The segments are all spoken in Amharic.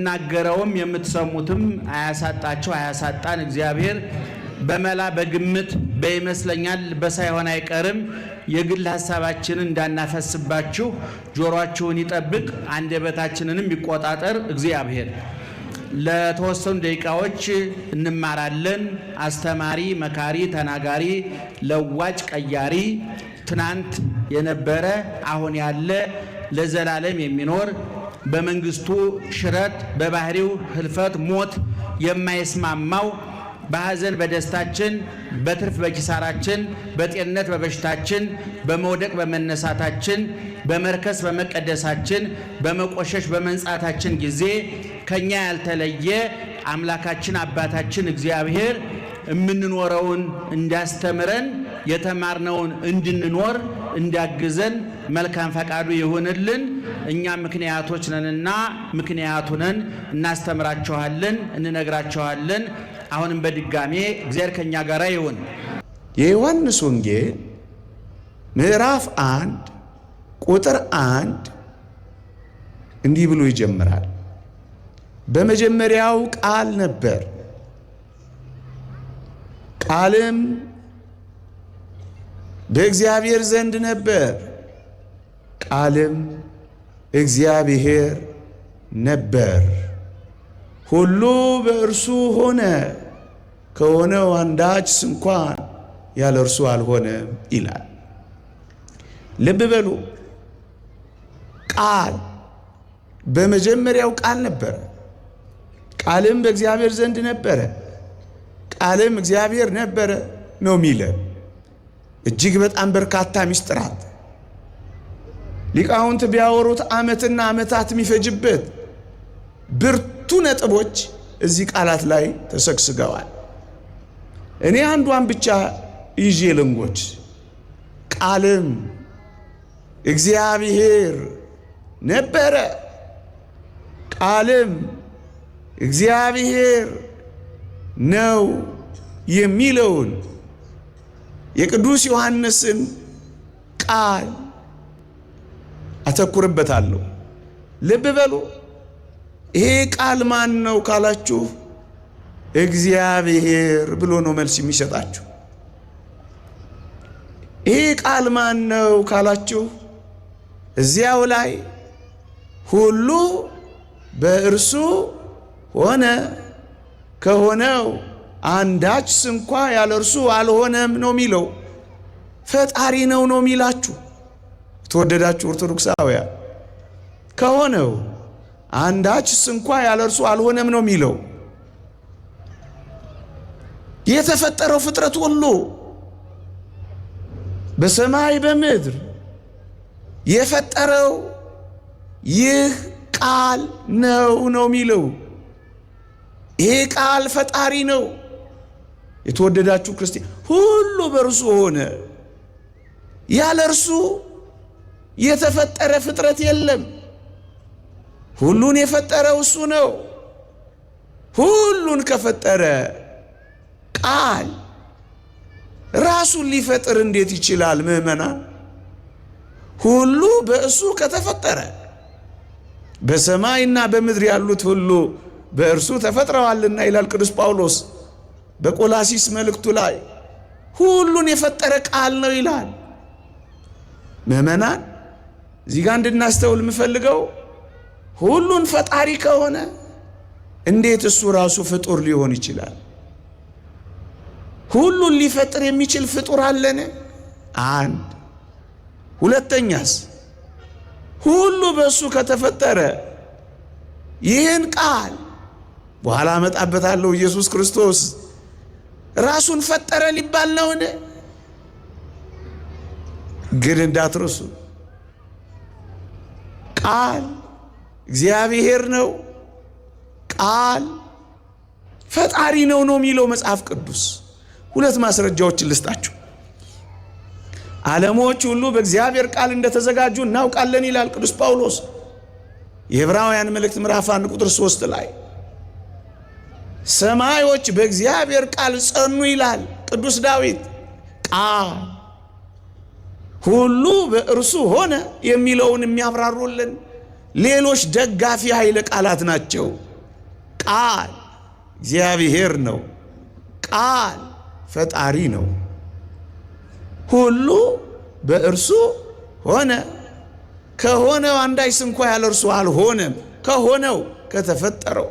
የምናገረውም የምትሰሙትም አያሳጣቸው አያሳጣን እግዚአብሔር በመላ በግምት በይመስለኛል በሳይሆን አይቀርም የግል ሐሳባችንን እንዳናፈስባችሁ ጆሮአችሁን ይጠብቅ አንደበታችንንም ይቆጣጠር እግዚአብሔር። ለተወሰኑ ደቂቃዎች እንማራለን። አስተማሪ፣ መካሪ፣ ተናጋሪ፣ ለዋጭ፣ ቀያሪ ትናንት የነበረ አሁን ያለ ለዘላለም የሚኖር በመንግስቱ ሽረት በባህሪው ህልፈት ሞት የማይስማማው በሐዘን በደስታችን በትርፍ በኪሳራችን በጤንነት በበሽታችን በመውደቅ በመነሳታችን በመርከስ በመቀደሳችን በመቆሸሽ በመንጻታችን ጊዜ ከኛ ያልተለየ አምላካችን አባታችን እግዚአብሔር የምንኖረውን እንዳስተምረን የተማርነውን እንድንኖር እንዳግዘን መልካም ፈቃዱ ይሁንልን። እኛ ምክንያቶች ነንና ምክንያቱነን እናስተምራቸዋለን እንነግራቸዋለን። አሁንም በድጋሜ እግዚአብሔር ከኛ ጋር ይሁን። የዮሐንስ ወንጌል ምዕራፍ 1 ቁጥር 1 እንዲህ ብሎ ይጀምራል። በመጀመሪያው ቃል ነበር፣ ቃልም በእግዚአብሔር ዘንድ ነበር፣ ቃልም እግዚአብሔር ነበር። ሁሉ በእርሱ ሆነ፣ ከሆነው አንዳች እንኳን ያለ እርሱ አልሆነም ይላል። ልብ በሉ። ቃል በመጀመሪያው ቃል ነበረ፣ ቃልም በእግዚአብሔር ዘንድ ነበረ፣ ቃልም እግዚአብሔር ነበረ ነው የሚለን። እጅግ በጣም በርካታ ምስጢራት ሊቃውንት ቢያወሩት ዓመትና ዓመታት የሚፈጅበት ብርቱ ነጥቦች እዚህ ቃላት ላይ ተሰግስገዋል። እኔ አንዷን ብቻ ይዤ ልንጎች። ቃልም እግዚአብሔር ነበረ፣ ቃልም እግዚአብሔር ነው የሚለውን የቅዱስ ዮሐንስን ቃል አተኩርበታለሁ። ልብ በሉ። ይሄ ቃል ማን ነው ካላችሁ እግዚአብሔር ብሎ ነው መልስ የሚሰጣችሁ። ይሄ ቃል ማን ነው ካላችሁ እዚያው ላይ ሁሉ በእርሱ ሆነ፣ ከሆነው አንዳች እንኳ ያለ እርሱ አልሆነም ነው የሚለው። ፈጣሪ ነው የሚላችሁ የተወደዳችሁ ኦርቶዶክሳውያን። ከሆነው አንዳች እንኳ ያለ እርሱ አልሆነም ነው የሚለው። የተፈጠረው ፍጥረት ሁሉ በሰማይ በምድር የፈጠረው ይህ ቃል ነው የሚለው። ይህ ቃል ፈጣሪ ነው። የተወደዳችሁ ክርስቲያን ሁሉ በእርሱ ሆነ፣ ያለ እርሱ የተፈጠረ ፍጥረት የለም። ሁሉን የፈጠረው እሱ ነው። ሁሉን ከፈጠረ ቃል ራሱን ሊፈጥር እንዴት ይችላል? ምዕመናን፣ ሁሉ በእሱ ከተፈጠረ በሰማይና በምድር ያሉት ሁሉ በእርሱ ተፈጥረዋልና ይላል ቅዱስ ጳውሎስ በቆላሲስ መልእክቱ ላይ። ሁሉን የፈጠረ ቃል ነው ይላል። ምዕመናን፣ እዚህ ጋር እንድናስተውል የምፈልገው ሁሉን ፈጣሪ ከሆነ እንዴት እሱ ራሱ ፍጡር ሊሆን ይችላል? ሁሉን ሊፈጥር የሚችል ፍጡር አለን? አንድ። ሁለተኛስ ሁሉ በእሱ ከተፈጠረ ይህን ቃል በኋላ አመጣበታለሁ ኢየሱስ ክርስቶስ ራሱን ፈጠረ ሊባል ነውን? ግን እንዳትረሱ ቃል እግዚአብሔር ነው፣ ቃል ፈጣሪ ነው የሚለው መጽሐፍ ቅዱስ። ሁለት ማስረጃዎችን ልስጣችሁ። ዓለሞች ሁሉ በእግዚአብሔር ቃል እንደተዘጋጁ እናውቃለን ይላል ቅዱስ ጳውሎስ የዕብራውያን መልእክት ምዕራፍ 1 ቁጥር 3 ላይ። ሰማዮች በእግዚአብሔር ቃል ጸኑ ይላል ቅዱስ ዳዊት። ቃል ሁሉ በእርሱ ሆነ የሚለውን የሚያብራሩልን ሌሎች ደጋፊ ኃይለ ቃላት ናቸው። ቃል እግዚአብሔር ነው። ቃል ፈጣሪ ነው። ሁሉ በእርሱ ሆነ፣ ከሆነው አንዳች እንኳ ያለ እርሱ አልሆነም። ከሆነው ከተፈጠረው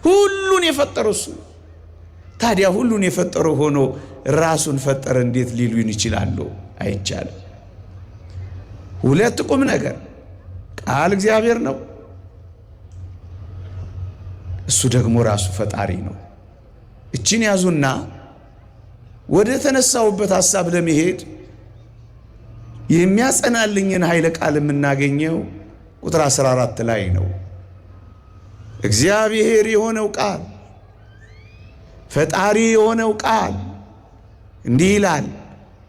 ሁሉን የፈጠረው እሱ። ታዲያ ሁሉን የፈጠረው ሆኖ ራሱን ፈጠረ እንዴት ሊሉን ይችላሉ? አይቻልም። ሁለት ቁም ነገር፣ ቃል እግዚአብሔር ነው፣ እሱ ደግሞ ራሱ ፈጣሪ ነው። እችን ያዙና ወደ ተነሳውበት ሐሳብ ለመሄድ የሚያጸናልኝን ኃይለ ቃል የምናገኘው ቁጥር 14 ላይ ነው። እግዚአብሔር የሆነው ቃል፣ ፈጣሪ የሆነው ቃል እንዲህ ይላል።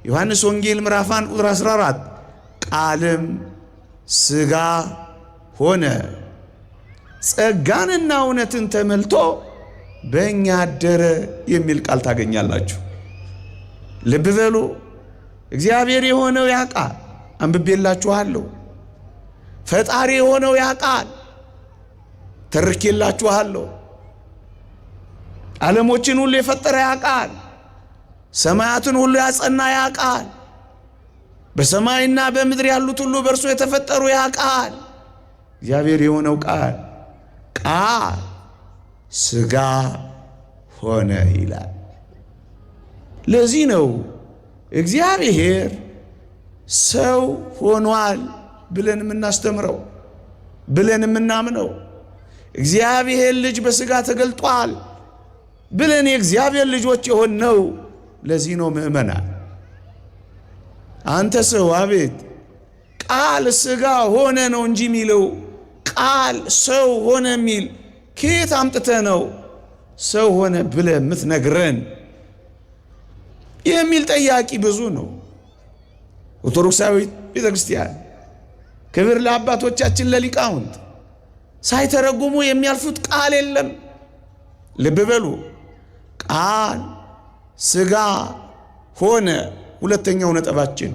ዮሐንስ ወንጌል ምዕራፍ 1 ቁጥር 14 ቃልም ሥጋ ሆነ ጸጋንና እውነትን ተመልቶ በእኛ አደረ የሚል ቃል ታገኛላችሁ። ልብ በሉ። እግዚአብሔር የሆነው ያ ቃል አንብቤላችኋለሁ። ፈጣሪ የሆነው ያ ቃል ተርኬላችኋለሁ። ዓለሞችን ሁሉ የፈጠረ ያ ቃል፣ ሰማያትን ሁሉ ያጸና ያ ቃል፣ በሰማይና በምድር ያሉት ሁሉ በእርሱ የተፈጠሩ ያ ቃል፣ እግዚአብሔር የሆነው ቃል ቃል ሥጋ ሆነ ይላል። ለዚህ ነው እግዚአብሔር ሰው ሆኗል ብለን የምናስተምረው ብለን የምናምነው። እግዚአብሔር ልጅ በሥጋ ተገልጧል ብለን የእግዚአብሔር ልጆች የሆነው ለዚህ ነው። ምእመናን፣ አንተ ሰው አቤት ቃል ሥጋ ሆነ ነው እንጂ የሚለው ቃል ሰው ሆነ የሚል ከየት አምጥተህ ነው ሰው ሆነ ብለህ የምትነግረን የሚል ጠያቂ ብዙ ነው። ኦርቶዶክሳዊት ቤተ ክርስቲያን ክብር ለአባቶቻችን ለሊቃውንት፣ ሳይተረጉሙ የሚያልፉት ቃል የለም። ልብ በሉ። ቃል ሥጋ ሆነ። ሁለተኛው ነጥባችን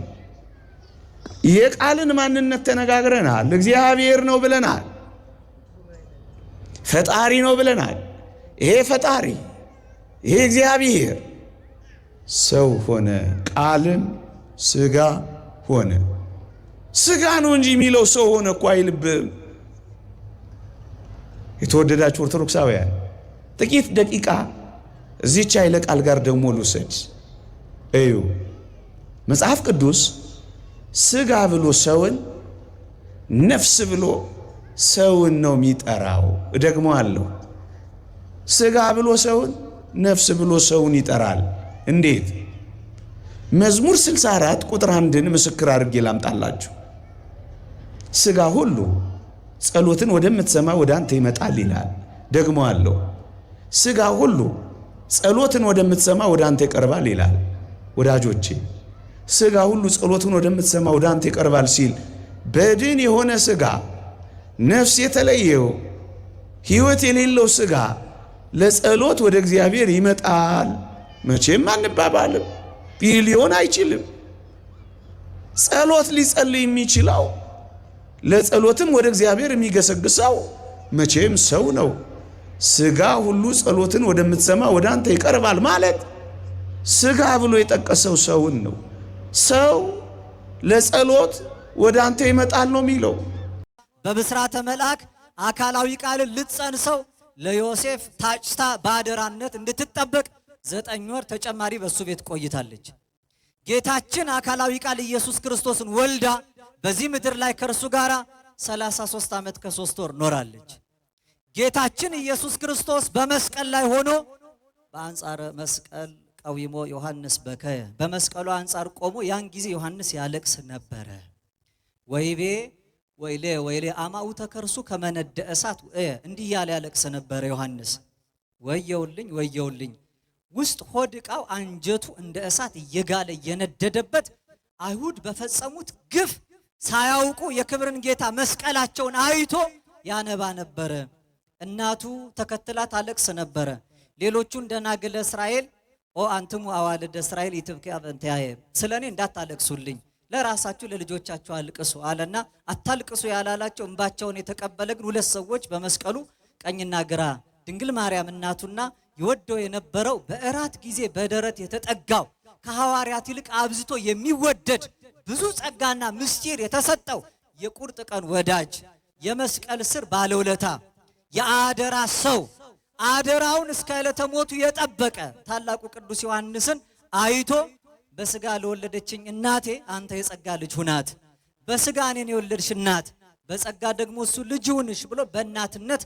የቃልን ማንነት ተነጋግረናል። እግዚአብሔር ነው ብለናል። ፈጣሪ ነው ብለናል። ይሄ ፈጣሪ ይሄ እግዚአብሔር ሰው ሆነ፣ ቃልም ሥጋ ሆነ። ሥጋ ነው እንጂ የሚለው ሰው ሆነ እኮ አይልብም። የተወደዳችሁ ኦርቶዶክሳውያን ጥቂት ደቂቃ እዚህች ኃይለ ቃል ጋር ደግሞ ልውሰድ። እዩ፣ መጽሐፍ ቅዱስ ሥጋ ብሎ ሰውን፣ ነፍስ ብሎ ሰውን ነው የሚጠራው። እደግመዋለሁ። ሥጋ ብሎ ሰውን፣ ነፍስ ብሎ ሰውን ይጠራል። እንዴት? መዝሙር 64 ቁጥር 1ን ምስክር አድርጌ ላምጣላችሁ። ሥጋ ሁሉ ጸሎትን ወደምትሰማ ወደ አንተ ይመጣል ይላል። ደግመዋለሁ። ሥጋ ሁሉ ጸሎትን ወደምትሰማ ወደ አንተ ይቀርባል ይላል። ወዳጆቼ ሥጋ ሁሉ ጸሎትን ወደምትሰማ ወደ አንተ ይቀርባል ሲል በድን የሆነ ሥጋ፣ ነፍስ የተለየው ሕይወት የሌለው ሥጋ ለጸሎት ወደ እግዚአብሔር ይመጣል። መቼም አንባባልም። ይህ ሊሆን አይችልም። ጸሎት ሊጸልይ የሚችለው ለጸሎትም ወደ እግዚአብሔር የሚገሰግሰው መቼም ሰው ነው። ሥጋ ሁሉ ጸሎትን ወደምትሰማ ወደ አንተ ይቀርባል ማለት ሥጋ ብሎ የጠቀሰው ሰውን ነው። ሰው ለጸሎት ወደ አንተ ይመጣል ነው የሚለው። በብስራተ መልአክ አካላዊ ቃልን ልትጸንሰው ለዮሴፍ ታጭታ በአደራነት እንድትጠበቅ 9 ወር ተጨማሪ በሱ ቤት ቆይታለች። ጌታችን አካላዊ ቃል ኢየሱስ ክርስቶስን ወልዳ በዚህ ምድር ላይ ከእርሱ ጋር 33 ዓመት ከ3 ወር ኖራለች። ጌታችን ኢየሱስ ክርስቶስ በመስቀል ላይ ሆኖ በአንጻረ መስቀል ቀዊሞ ዮሐንስ በከየ፣ በመስቀሉ አንጻር ቆሞ ያን ጊዜ ዮሐንስ ያለቅስ ነበረ። ወይቤ ወይሌ አማኡ ተከርሱ ከመነደ እሳት እንዲህ ያለ ያለቅስ ነበረ ዮሐንስ። ወየውልኝ ወየውልኝ፣ ውስጥ ሆድ ዕቃው አንጀቱ እንደ እሳት እየጋለ እየነደደበት አይሁድ በፈጸሙት ግፍ ሳያውቁ የክብርን ጌታ መስቀላቸውን አይቶ ያነባ ነበረ። እናቱ ተከትላ ታለቅስ ነበረ። ሌሎቹን ደናግለ እስራኤል አንትሙ አዋልደ እስራኤል ኢትብክያ በእንቲአየ፣ ስለኔ እንዳታለቅሱልኝ ለራሳችሁ ለልጆቻችሁ አልቅሱ አለና አታልቅሱ ያላላቸው እንባቸውን የተቀበለ ግን 2 ሰዎች በመስቀሉ ቀኝና ግራ ድንግል ማርያም እናቱና ይወደው የነበረው በእራት ጊዜ በደረት የተጠጋው ከሐዋርያት ይልቅ አብዝቶ የሚወደድ ብዙ ጸጋና ምስጢር የተሰጠው የቁርጥ ቀን ወዳጅ የመስቀል ስር ባለውለታ የአደራ ሰው አደራውን እስከ ዕለተ ሞቱ የጠበቀ ታላቁ ቅዱስ ዮሐንስን አይቶ በስጋ ለወለደችኝ እናቴ አንተ የጸጋ ልጅ ሁናት፣ በስጋ እኔን የወለድሽ እናት በጸጋ ደግሞ እሱ ልጅ ሁንሽ ብሎ በእናትነት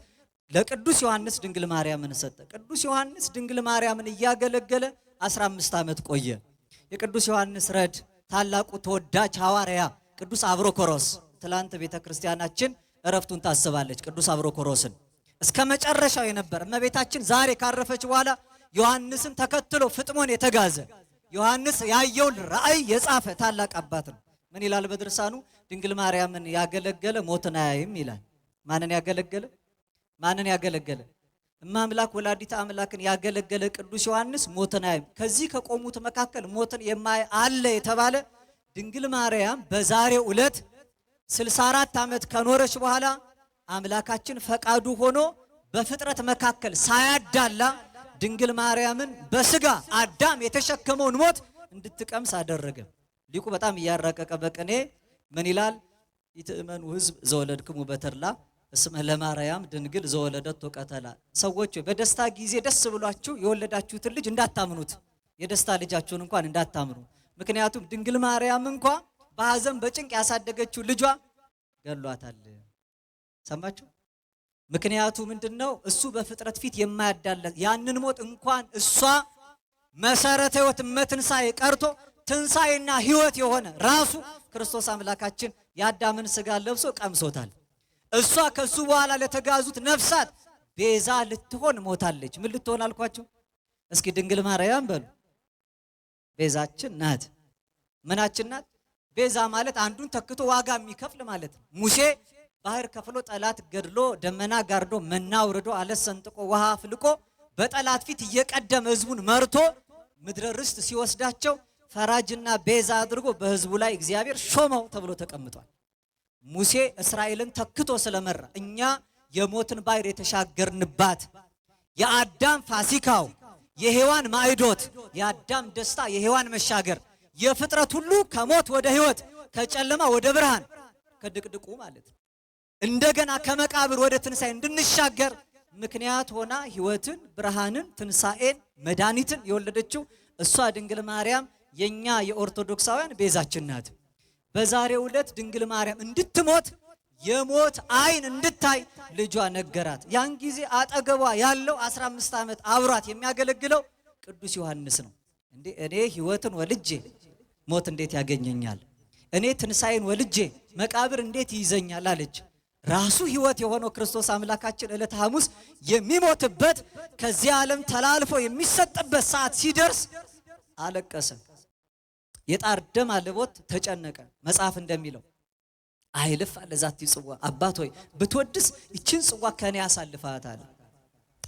ለቅዱስ ዮሐንስ ድንግል ማርያምን ሰጠ። ቅዱስ ዮሐንስ ድንግል ማርያምን እያገለገለ 15 ዓመት ቆየ። የቅዱስ ዮሐንስ ረድ ታላቁ ተወዳጅ ሐዋርያ ቅዱስ አብሮኮሮስ ትላንት ቤተክርስቲያናችን እረፍቱን ታስባለች። ቅዱስ አብሮኮሮስን እስከ መጨረሻው የነበር እመቤታችን ዛሬ ካረፈች በኋላ ዮሐንስን ተከትሎ ፍጥሞን የተጋዘ ዮሐንስ ያየውን ራእይ የጻፈ ታላቅ አባት ነው። ምን ይላል በድርሳኑ? ድንግል ማርያምን ያገለገለ ሞትን አያይም ይላል። ማንን ያገለገለ? ማንን ያገለገለ? እማምላክ ወላዲተ አምላክን ያገለገለ ቅዱስ ዮሐንስ ሞትን አያይም። ከዚህ ከቆሙት መካከል ሞትን የማይ አለ የተባለ ድንግል ማርያም በዛሬው ዕለት 64 ዓመት ከኖረች በኋላ አምላካችን ፈቃዱ ሆኖ በፍጥረት መካከል ሳያዳላ ድንግል ማርያምን በስጋ አዳም የተሸከመውን ሞት እንድትቀምስ አደረገ። ሊቁ በጣም እያረቀቀ በቅኔ ምን ይላል? ይትእመኑ ሕዝብ ዘወለድክሙ በተድላ እስመ ለማርያም ድንግል ዘወለደቶ ቀተላ። ሰዎች በደስታ ጊዜ ደስ ብሏችሁ የወለዳችሁትን ልጅ እንዳታምኑት፣ የደስታ ልጃችሁን እንኳን እንዳታምኑ። ምክንያቱም ድንግል ማርያም እንኳን በሐዘን በጭንቅ ያሳደገችው ልጇ ገሏታል። ሰማችሁ? ምክንያቱ ምንድነው? እሱ በፍጥረት ፊት የማያዳለት ያንን ሞት እንኳን እሷ መሰረተ ሕይወት እመትንሳኤ ቀርቶ ትንሳኤና ሕይወት የሆነ ራሱ ክርስቶስ አምላካችን የአዳምን ስጋ ለብሶ ቀምሶታል። እሷ ከሱ በኋላ ለተጋዙት ነፍሳት ቤዛ ልትሆን ሞታለች። ምን ልትሆን አልኳቸው? እስኪ ድንግል ማርያም በሉ። ቤዛችን ናት። ምናችን ናት? ቤዛ ማለት አንዱን ተክቶ ዋጋ የሚከፍል ማለት ነው። ሙሴ ባህር ከፍሎ ጠላት ገድሎ ደመና ጋርዶ መና አውርዶ አለት ሰንጥቆ ውሃ አፍልቆ በጠላት ፊት እየቀደመ ህዝቡን መርቶ ምድረ ርስት ሲወስዳቸው ፈራጅና ቤዛ አድርጎ በህዝቡ ላይ እግዚአብሔር ሾመው ተብሎ ተቀምጧል። ሙሴ እስራኤልን ተክቶ ስለመራ እኛ የሞትን ባህር የተሻገርንባት የአዳም ፋሲካው የሔዋን ማዕዶት የአዳም ደስታ የሔዋን መሻገር የፍጥረት ሁሉ ከሞት ወደ ህይወት ከጨለማ ወደ ብርሃን ከድቅድቁ ማለት ነው እንደገና ከመቃብር ወደ ትንሳኤ እንድንሻገር ምክንያት ሆና ህይወትን ብርሃንን ትንሳኤን መድኃኒትን የወለደችው እሷ ድንግል ማርያም የኛ የኦርቶዶክሳውያን ቤዛችን ናት። በዛሬው ዕለት ድንግል ማርያም እንድትሞት የሞት አይን እንድታይ ልጇ ነገራት። ያን ጊዜ አጠገቧ ያለው 15 ዓመት አብሯት የሚያገለግለው ቅዱስ ዮሐንስ ነው። እንዴ እኔ ህይወትን ወልጄ ሞት እንዴት ያገኘኛል? እኔ ትንሳኤን ወልጄ መቃብር እንዴት ይይዘኛል አለች። ራሱ ህይወት የሆነው ክርስቶስ አምላካችን ዕለተ ሐሙስ የሚሞትበት ከዚህ ዓለም ተላልፎ የሚሰጥበት ሰዓት ሲደርስ አለቀሰ። የጣር ደም አልቦት ተጨነቀ። መጽሐፍ እንደሚለው አይልፍ አለ ዛቲ ጽዋ፣ አባት ሆይ ብትወድስ ይችን ጽዋ ከኔ ያሳልፋታል።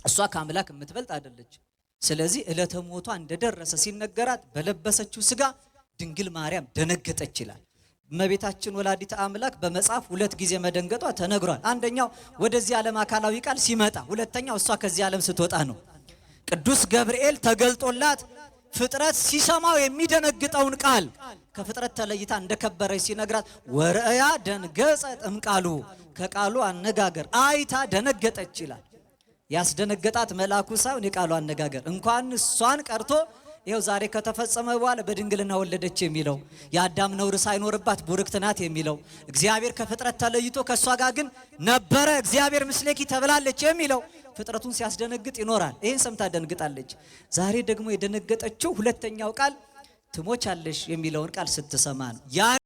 እሷ ከአምላክ የምትበልጥ አይደለች። ስለዚህ ዕለተ ሞቷ እንደደረሰ ሲነገራት በለበሰችው ስጋ ድንግል ማርያም ደነገጠች ይላል። እመቤታችን ወላዲተ አምላክ በመጽሐፍ 2 ጊዜ መደንገጧ ተነግሯል። አንደኛው ወደዚህ ዓለም አካላዊ ቃል ሲመጣ፣ ሁለተኛው እሷ ከዚህ ዓለም ስትወጣ ነው። ቅዱስ ገብርኤል ተገልጦላት ፍጥረት ሲሰማው የሚደነግጠውን ቃል ከፍጥረት ተለይታ እንደከበረች ሲነግራት ወርአያ ደንገጸ እምቃሉ ከቃሉ አነጋገር አይታ ደነገጠች ይላል። ያስደነገጣት መልአኩ ሳይሆን የቃሉ አነጋገር እንኳን እሷን ቀርቶ ይኸው ዛሬ ከተፈጸመ በኋላ በድንግልና ወለደች የሚለው የአዳም ነውር ሳይኖርባት ቡርክት ናት የሚለው እግዚአብሔር ከፍጥረት ተለይቶ ከሷ ጋር ግን ነበረ እግዚአብሔር ምስሌኪ ተብላለች የሚለው ፍጥረቱን ሲያስደነግጥ ይኖራል። ይሄን ሰምታ ደንግጣለች። ዛሬ ደግሞ የደነገጠችው ሁለተኛው ቃል ትሞቻለሽ የሚለውን ቃል ስትሰማ ነው። ያን